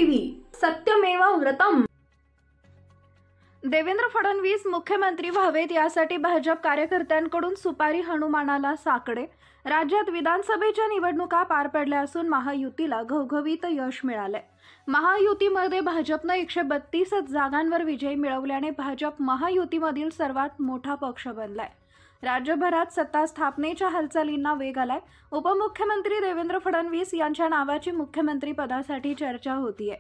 TV सत्यमेव व्रतम। देवेंद्र फडणवीस मुख्यमंत्री व्हावेत यासाठी भाजप कार्यकर्त्यांकडून सुपारी हनुमानाला साकडे। राज्यात विधानसभेच्या निवडणुका पार पडल्या असून महायुतीला घवघवीत यश मिळाले। महायुतीमध्ये भाजपने 132 जागांवर विजय मिळवल्याने भाजप महायुतीमधील सर्वात मोठा पक्ष बनलाय। राज्यभरात सत्ता स्थापनेच्या हालचालींना वेग आलाय। उपमुख्यमंत्री देवेंद्र फडणवीस यांच्या नावाची मुख्यमंत्री पदासाठी चर्चा होतीये।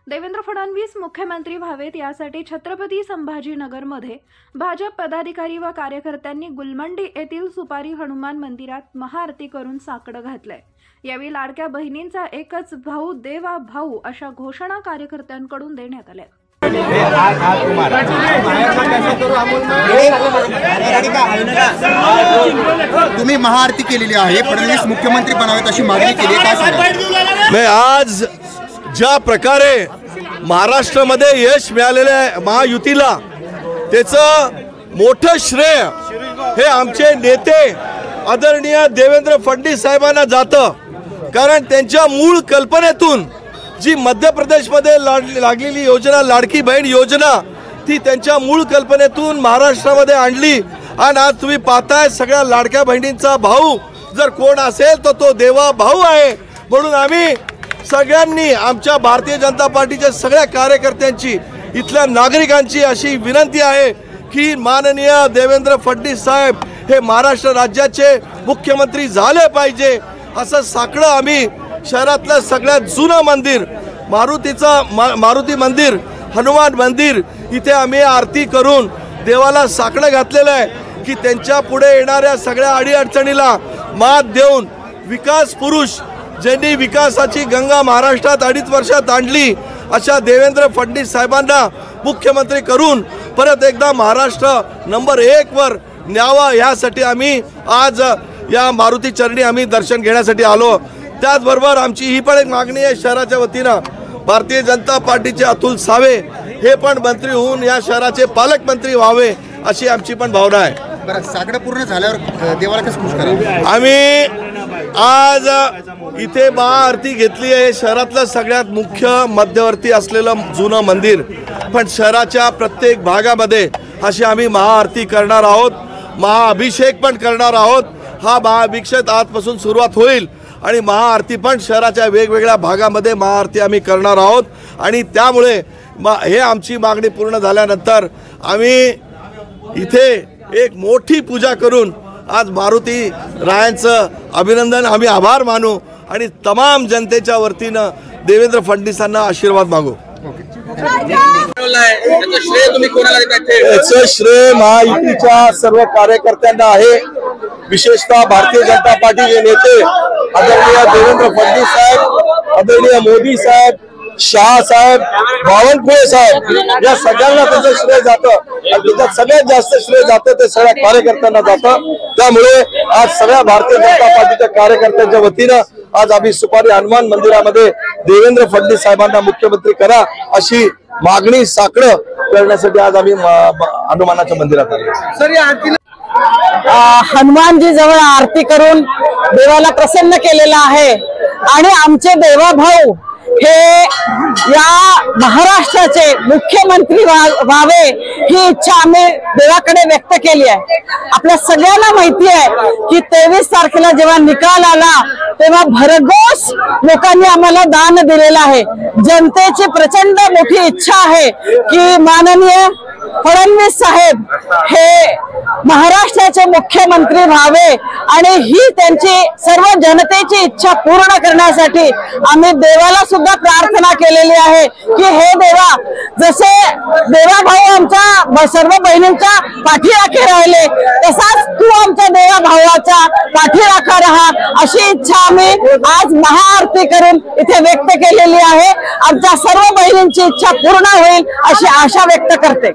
देवेंद्र फडणवीस मुख्यमंत्री व्हावेत यासाठी छत्रपती संभाजीनगरमध्ये भाजप पदाधिकारी व कार्यकर्त्यांनी गुलमंडी येथील सुपारी हनुमान मंदिरात महाआरती करून साकडं घातलंय। यावेळी लाडक्या बहिणींचा एकच भाऊ देवा भाऊ अशा घोषणा कार्यकर्त्यांकडून देण्यात आल्या। तुम्ही महाआरती केलेली आहे, फडणवीस मुख्यमंत्री बनावेत अशी मागणी केली, काय सांगाल? मी आज ज्या प्रकारे महाराष्ट्रामध्ये यश मिळालेले आहे महायुतीला, त्याचं मोठं श्रेय हे आमचे नेते आदरणीय देवेंद्र फडणवीस साहेबांना जातं। कारण त्यांच्या मूळ कल्पनेतून जी मध्य प्रदेशमध्ये लागलेली योजना लाडकी बहीण योजना, ती त्यांच्या मूळ कल्पनेतून महाराष्ट्रामध्ये आणली। आणि आज तुम्ही पाहताय सगळ्या लाडक्या बहिणींचा भाऊ जर कोण असेल तर तो देवा भाऊ आहे। म्हणून आम्ही सगळ्यांनी आमच्या भारतीय जनता पार्टीच्या सगळ्या कार्यकर्त्यांची, इथल्या नागरिकांची अशी विनंती आहे की माननीय देवेंद्र फडणवीस साहेब हे महाराष्ट्र राज्याचे मुख्यमंत्री झाले पाहिजे। असं साकडं आम्ही शहरातलं सगळ्यात जुनं मंदिर मारुती मंदिर, हनुमान मंदिर इथे आम्ही आरती करून देवाला साकडं घातलेलं आहे की त्यांच्या पुढे येणाऱ्या सगळ्या अडीअडचणीला मात देऊन विकास पुरुष ज्यांनी विकासाची गंगा महाराष्ट्रात 2.5 वर्षात आणली अशा देवेंद्र फडणवीस साहेबांना मुख्यमंत्री करून परत एकदा महाराष्ट्र नंबर 1 वर न्यावा, यासाठी आम्ही आज या मारुती चरणी आम्ही दर्शन घेण्यासाठी आलो। त्याचबरोबर आमची ही पण एक मागणी आहे शहराच्या वतीनं, भारतीय जनता पार्टीचे अतुल सावे हे पण मंत्री होऊन या शहराचे पालकमंत्री व्हावे अशी आमची पण भावना आहे। बरं, साकडं पूर्ण झाल्यावर देवाला कसं खुश करायचं? आम्ही आज इथे महाआरती घेतली आहे। शहरातलं सगळ्यात मुख्य मध्यवर्ती असलेलं जुनं मंदिर, पण शहराच्या प्रत्येक भागामध्ये अशी आम्ही महाआरती करणार आहोत, महाअभिषेक पण करणार आहोत। हा महाअभिषेक आजपासून सुरुवात होईल आणि महाआरती पण शहराच्या वेगवेगळ्या भागामध्ये महाआरती आम्ही करणार आहोत। आणि त्यामुळे हे आमची मागणी पूर्ण झाल्यानंतर आम्ही इथे एक मोठी पूजा करून आज मारुती रायांचं अभिनंदन, आम्ही आभार मानू आणि तमाम जनतेच्या वतीनं देवेंद्र फडणवीसांना आशीर्वाद मागू। याचं श्रेय महायुतीच्या सर्व कार्यकर्त्यांना आहे, विशेषतः भारतीय जनता पार्टीचे नेते आदरणीय देवेंद्र फडणवीस साहेब, आदरणीय मोदी साहेब, शाह साहेब, बावनकुळे साहेब, या सगळ्यांना त्याचं श्रेय जातं। त्याच्यात सगळ्यात जास्त श्रेय जातं ते सगळ्या कार्यकर्त्यांना जातं। त्यामुळे आज सगळ्या भारतीय जनता पार्टीच्या कार्यकर्त्यांच्या वतीनं आज आम्ही सुपारी हनुमान मंदिरामध्ये देवेंद्र फडणवीस साहेबांना मुख्यमंत्री करा अशी मागणी साकडं करण्यासाठी आज आम्ही हनुमानाच्या मंदिरात आलो। हनुमानजी जवळ आरती करून देवाला प्रसन्न केलेला आहे आणि आमचे देवा भाऊ हे या महाराष्ट्राचे मुख्यमंत्री व्हावे ही इच्छा आम्ही देवाकडे व्यक्त केली आहे। आपल्या सगळ्यांना माहिती आहे की 23 तारखेला जेव्हा निकाल आला तेव्हा भरघोस लोकांनी आम्हाला दान दिलेलं आहे। जनतेची प्रचंड मोठी इच्छा आहे की माननीय फडणवीस साहेब हे महाराष्ट्राचे मुख्यमंत्री व्हावे आणि ही त्यांची सर्व जनतेची इच्छा पूर्ण करण्यासाठी आम्ही देवाला सुद्धा प्रार्थना केलेली आहे की हे देवा, जसे देवा भाऊ आमच्या सर्व बहिणींच्या पाठीराखे राहिले तसाच तू आमच्या देवा भावाच्या पाठीराखा राहा अशी इच्छा आम्ही आज महाआरती करून इथे व्यक्त केलेली आहे। आमच्या सर्व बहिणींची इच्छा पूर्ण होईल अशी आशा व्यक्त करते।